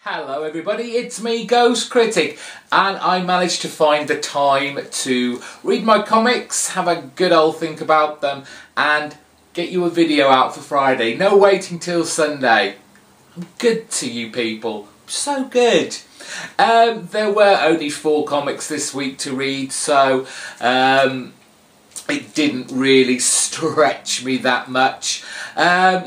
Hello everybody, it's me, GhostCritic, and I managed to find the time to read my comics, have a good old think about them, and get you a video out for Friday. No waiting till Sunday. I'm good to you people. So good. There were only 4 comics this week to read, so it didn't really stretch me that much.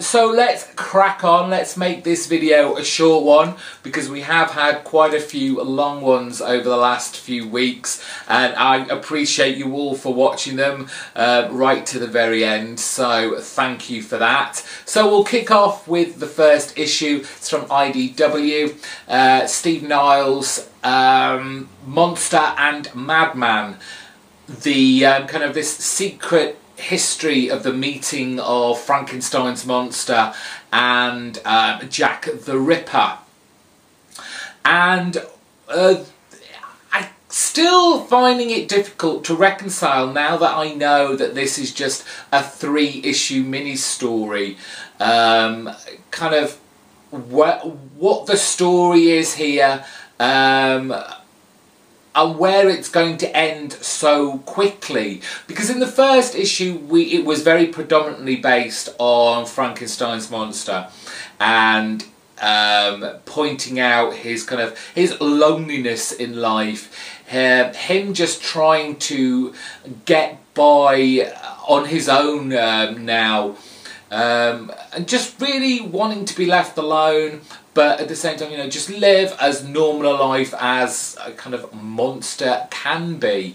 So let's crack on. Let's make this video a short one because we have had quite a few long ones over the last few weeks, and I appreciate you all for watching them right to the very end, so thank you for that. So we'll kick off with the first issue. It's from IDW, Steve Niles, Monster and Madman. The kind of this secret history of the meeting of Frankenstein's Monster and Jack the Ripper. And I'm still finding it difficult to reconcile now that I know that this is just a 3-issue mini-story. Kind of what the story is here. And where it's going to end so quickly, because in the first issue it was very predominantly based on Frankenstein's Monster and pointing out his loneliness in life, him just trying to get by on his own now, and just really wanting to be left alone, but at the same time, you know, just live as normal a life as a kind of monster can be.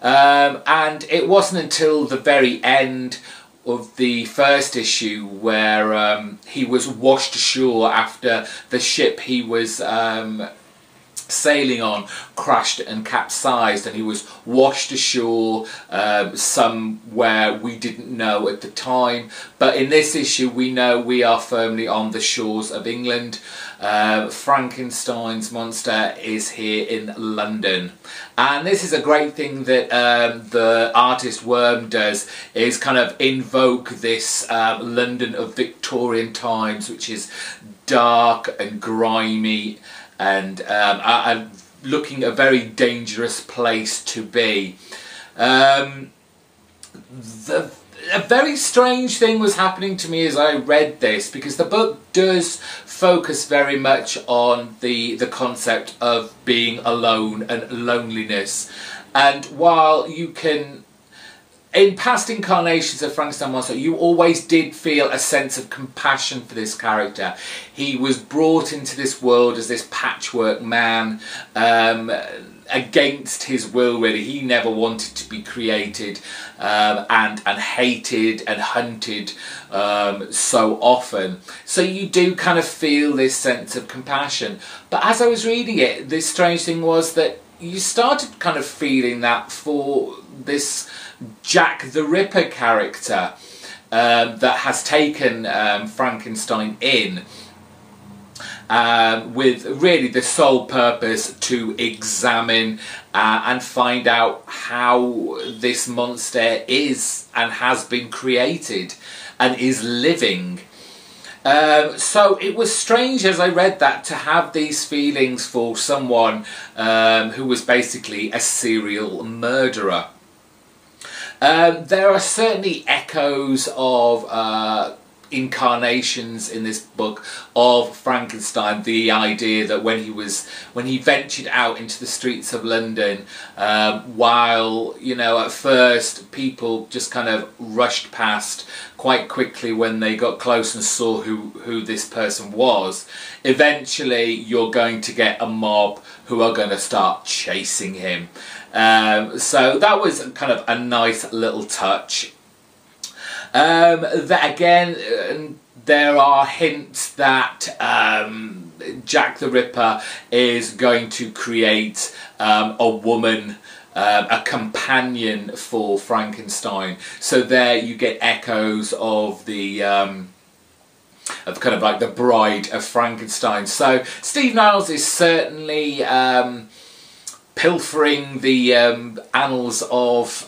And it wasn't until the very end of the first issue where he was washed ashore after the ship he was sailing on crashed and capsized, and he was washed ashore somewhere we didn't know at the time. But in this issue we know we are firmly on the shores of England. Frankenstein's Monster is here in London, and this is a great thing that the artist Worm does, is kind of invoke this London of Victorian times, which is dark and grimy and looking a very dangerous place to be. A very strange thing was happening to me as I read this, because the book does focus very much on the concept of being alone and loneliness. And while you can, in past incarnations of Frankenstein Monster, you always did feel a sense of compassion for this character. He was brought into this world as this patchwork man, against his will really. He never wanted to be created, and hated and hunted so often. So you do kind of feel this sense of compassion. But as I was reading it, this strange thing was that you started kind of feeling that for this Jack the Ripper character that has taken Frankenstein in, with really the sole purpose to examine and find out how this monster is and has been created and is living. So it was strange as I read that to have these feelings for someone who was basically a serial murderer. There are certainly echoes of incarnations in this book of Frankenstein. The idea that when he ventured out into the streets of London, while, you know, at first people just kind of rushed past quite quickly when they got close and saw who this person was, eventually you're going to get a mob who are going to start chasing him. So that was kind of a nice little touch. That again, there are hints that Jack the Ripper is going to create a woman, a companion for Frankenstein. So there you get echoes of the of kind of like the Bride of Frankenstein. So Steve Niles is certainly pilfering the annals of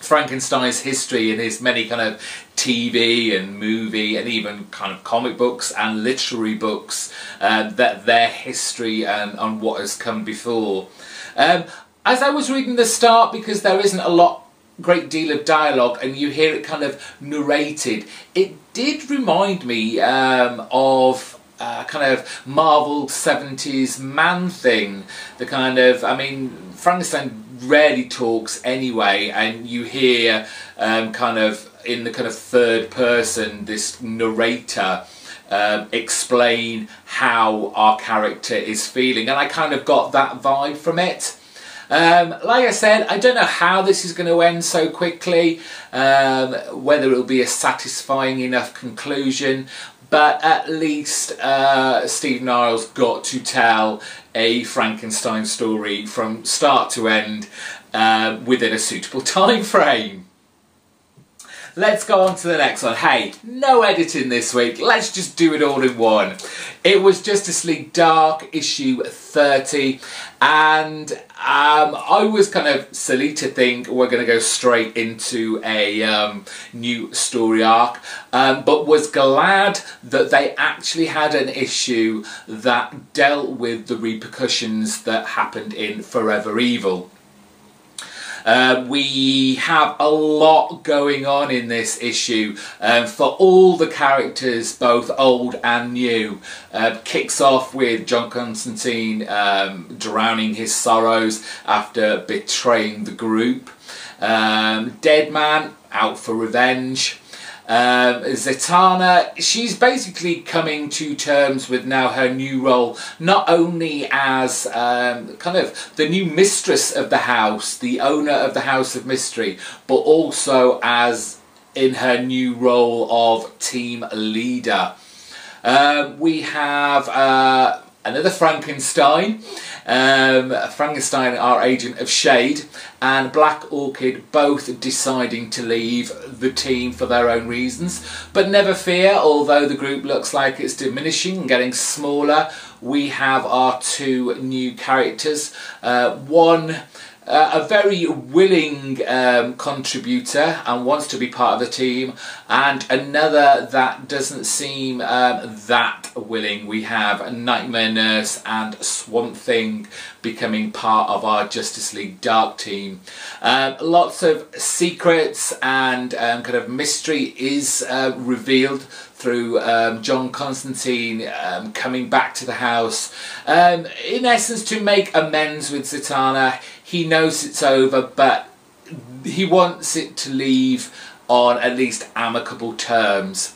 Frankenstein's history and his many kind of TV and movie and even kind of comic books and literary books, that their history and on what has come before. As I was reading the start, because there isn't a great deal of dialogue and you hear it kind of narrated, it did remind me of kind of Marvel 70s Man-Thing. The kind of, I mean, Frankenstein rarely talks anyway, and you hear kind of in the kind of third person this narrator explain how our character is feeling, and I kind of got that vibe from it. Like I said, I don't know how this is going to end so quickly, whether it'll be a satisfying enough conclusion, but at least Steve Niles got to tell a Frankenstein story from start to end within a suitable time frame. Let's go on to the next one. Hey, no editing this week. Let's just do it all in one. It was Justice League Dark issue 30, and I was kind of silly to think we're going to go straight into a new story arc, but was glad that they actually had an issue that dealt with the repercussions that happened in Forever Evil. We have a lot going on in this issue for all the characters, both old and new. Kicks off with John Constantine drowning his sorrows after betraying the group. Deadman out for revenge. Zatanna, she's basically coming to terms with now her new role, not only as kind of the new mistress of the house, the owner of the House of Mystery, but also as in her new role of team leader. We have another Frankenstein. Frankenstein, our agent of shade, and Black Orchid both deciding to leave the team for their own reasons. But never fear, although the group looks like it's diminishing and getting smaller, we have our two new characters. One a very willing contributor and wants to be part of the team, and another that doesn't seem that willing. We have Nightmare Nurse and Swamp Thing becoming part of our Justice League Dark team. Lots of secrets and kind of mystery is revealed through John Constantine coming back to the house, in essence to make amends with Zatanna. He knows it's over, but he wants it to leave on at least amicable terms.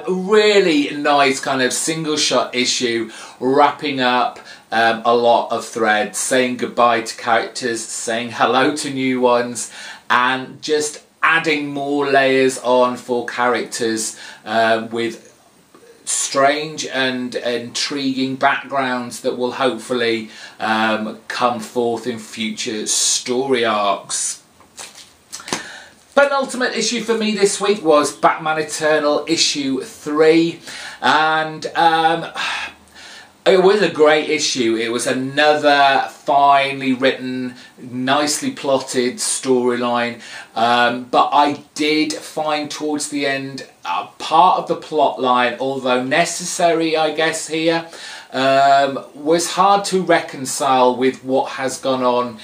Really nice kind of single shot issue, wrapping up a lot of threads, saying goodbye to characters, saying hello to new ones, and just adding more layers on for characters with strange and intriguing backgrounds that will hopefully come forth in future story arcs. Penultimate issue for me this week was Batman Eternal issue 3, and it was a great issue. It was another finely written, nicely plotted storyline, but I did find towards the end part of the plot line, although necessary I guess here, was hard to reconcile with what has gone on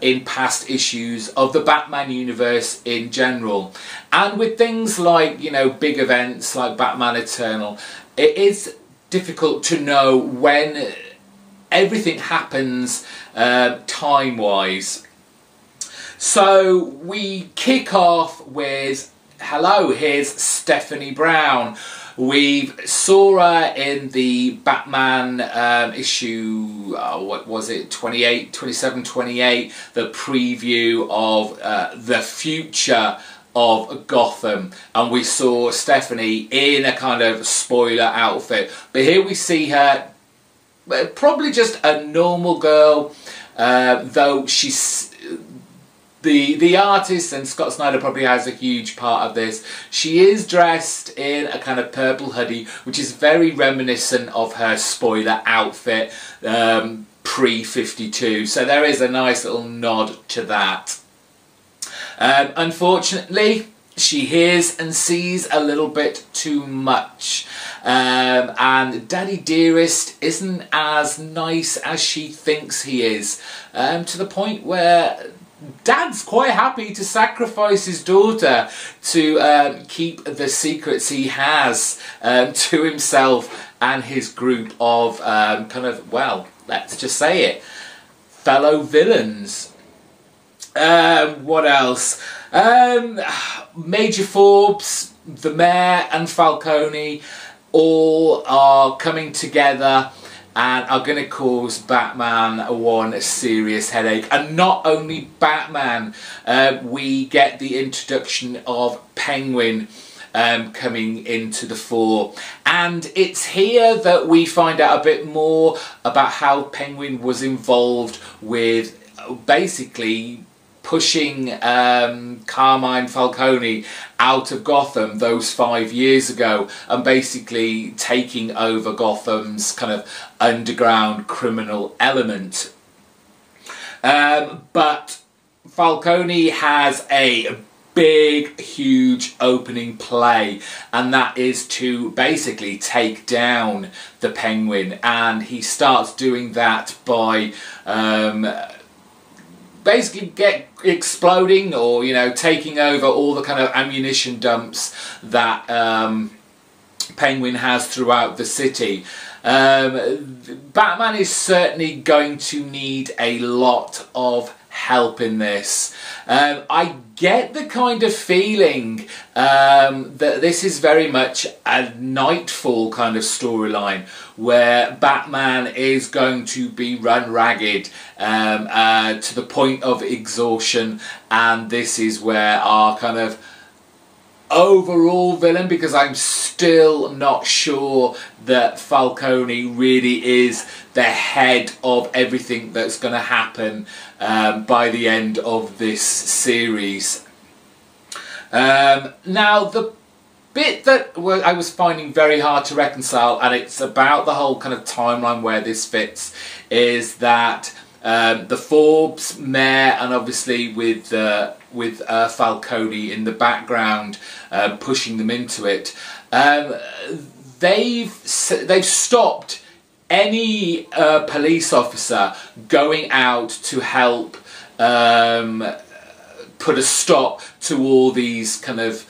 in past issues of the Batman universe in general. And with things like, you know, big events like Batman Eternal, it is difficult to know when everything happens time-wise. So we kick off with, hello, here's Stephanie Brown. We saw her in the Batman issue, what was it, 27, 28, the preview of the future of Gotham, and we saw Stephanie in a kind of spoiler outfit, but here we see her probably just a normal girl, though she's the artist, and Scott Snyder probably has a huge part of this. She is dressed in a kind of purple hoodie, which is very reminiscent of her spoiler outfit pre-52, so there is a nice little nod to that. Unfortunately, she hears and sees a little bit too much. And Daddy Dearest isn't as nice as she thinks he is, to the point where Dad's quite happy to sacrifice his daughter to keep the secrets he has to himself and his group of kind of, well, let's just say it, fellow villains. What else? Major Forbes, the Mayor and Falcone all are coming together and are going to cause Batman one serious headache. And not only Batman, we get the introduction of Penguin coming into the fore. And it's here that we find out a bit more about how Penguin was involved with basically pushing Carmine Falcone out of Gotham those 5 years ago and basically taking over Gotham's kind of underground criminal element. But Falcone has a big, huge opening play, and that is to basically take down the Penguin, and he starts doing that by basically exploding or, you know, taking over all the kind of ammunition dumps that Penguin has throughout the city. Batman is certainly going to need a lot of help in this. I get the kind of feeling that this is very much a Nightfall kind of storyline where Batman is going to be run ragged to the point of exhaustion, and this is where our kind of overall villain, because I'm still not sure that Falcone really is the head of everything that's going to happen by the end of this series. Now, the bit that I was finding very hard to reconcile, and it's about the whole kind of timeline where this fits, is that the Forbes Mayor, and obviously with Falcone in the background pushing them into it, they've stopped any police officer going out to help put a stop to all these kind of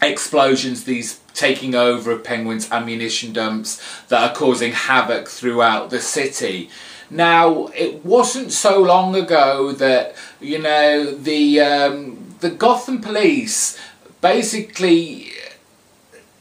explosions, these taking over of Penguin's ammunition dumps that are causing havoc throughout the city. Now, it wasn't so long ago that, you know, the Gotham police basically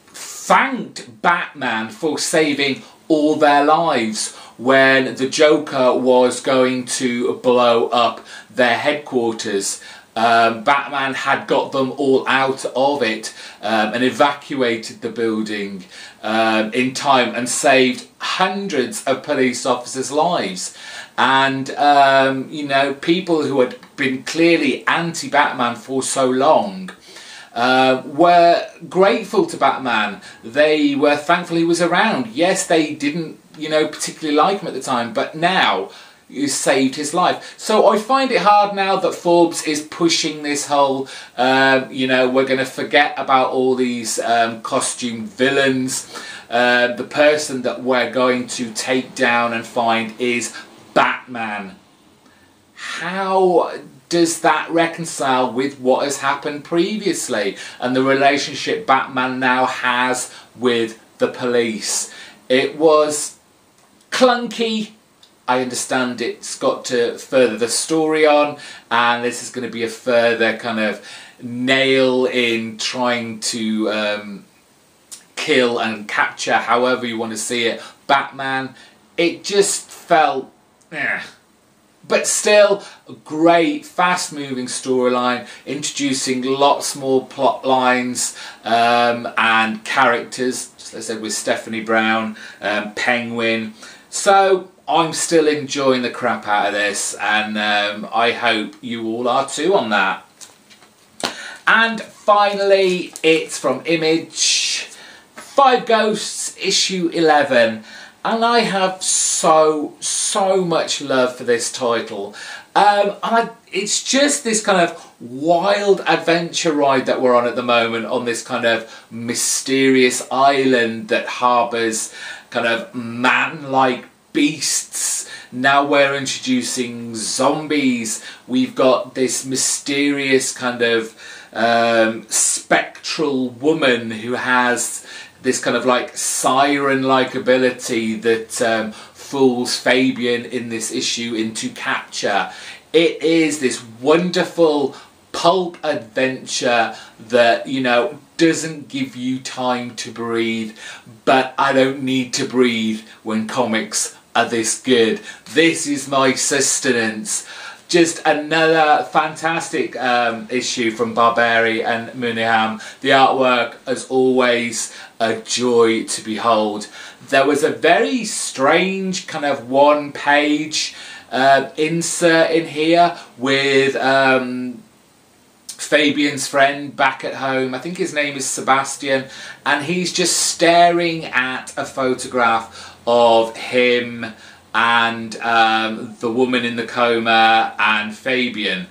thanked Batman for saving all their lives when the Joker was going to blow up their headquarters. Batman had got them all out of it and evacuated the building in time and saved hundreds of police officers' lives. And, you know, people who had been clearly anti-Batman for so long were grateful to Batman. They were thankful he was around. Yes, they didn't, you know, particularly like him at the time, but now you saved his life. So I find it hard now that Forbes is pushing this whole, you know, we're going to forget about all these costume villains. The person that we're going to take down and find is Batman. How does that reconcile with what has happened previously and the relationship Batman now has with the police? It was clunky. I understand it's got to further the story on, and this is going to be a further kind of nail in trying to kill and capture, however you want to see it, Batman. It just felt but still a great fast moving storyline, introducing lots more plot lines and characters, as I said, with Stephanie Brown, Penguin. So I'm still enjoying the crap out of this, and I hope you all are too on that. And finally, it's from Image, 5 Ghosts, issue 11. And I have so much love for this title. It's just this kind of wild adventure ride that we're on at the moment, on this kind of mysterious island that harbours kind of man-like beasts. Now we're introducing zombies. We've got this mysterious kind of spectral woman who has this kind of like siren-like ability that fools Fabian in this issue into capture. It is this wonderful pulp adventure that, you know, doesn't give you time to breathe, but I don't need to breathe when comics are this good. This is my sustenance. Just another fantastic issue from Barberi and Munihan. The artwork, as always, a joy to behold. There was a very strange kind of one-page insert in here with Fabian's friend back at home. I think his name is Sebastian, and he's just staring at a photograph of him and the woman in the coma and Fabian,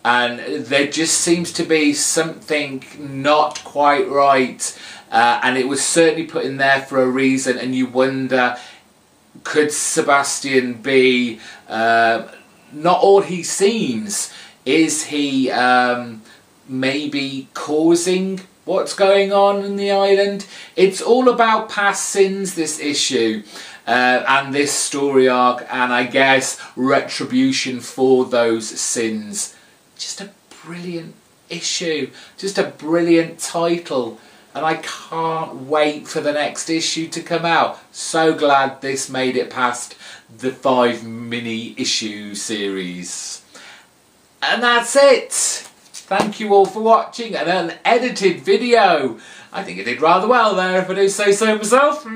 and there just seems to be something not quite right, and it was certainly put in there for a reason, and you wonder, could Sebastian be not all he seems? Is he maybe causing what's going on in the island? It's all about past sins, this issue, and this story arc, and I guess retribution for those sins. Just a brilliant issue, just a brilliant title, and I can't wait for the next issue to come out. So glad this made it past the 5 mini issue series. And that's it. Thank you all for watching an unedited video. I think I did rather well there, if I do say so myself.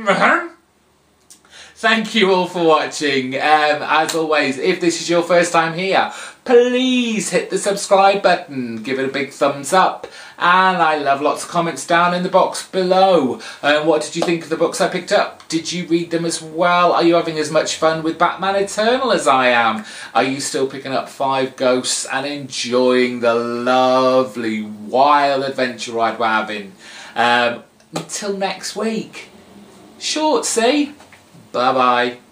Thank you all for watching. As always, if this is your first time here, please hit the subscribe button, give it a big thumbs up, and I love lots of comments down in the box below. What did you think of the books I picked up? Did you read them as well? Are you having as much fun with Batman Eternal as I am? Are you still picking up 5 Ghosts and enjoying the lovely wild adventure ride we're having? Until next week, short, see? Bye bye.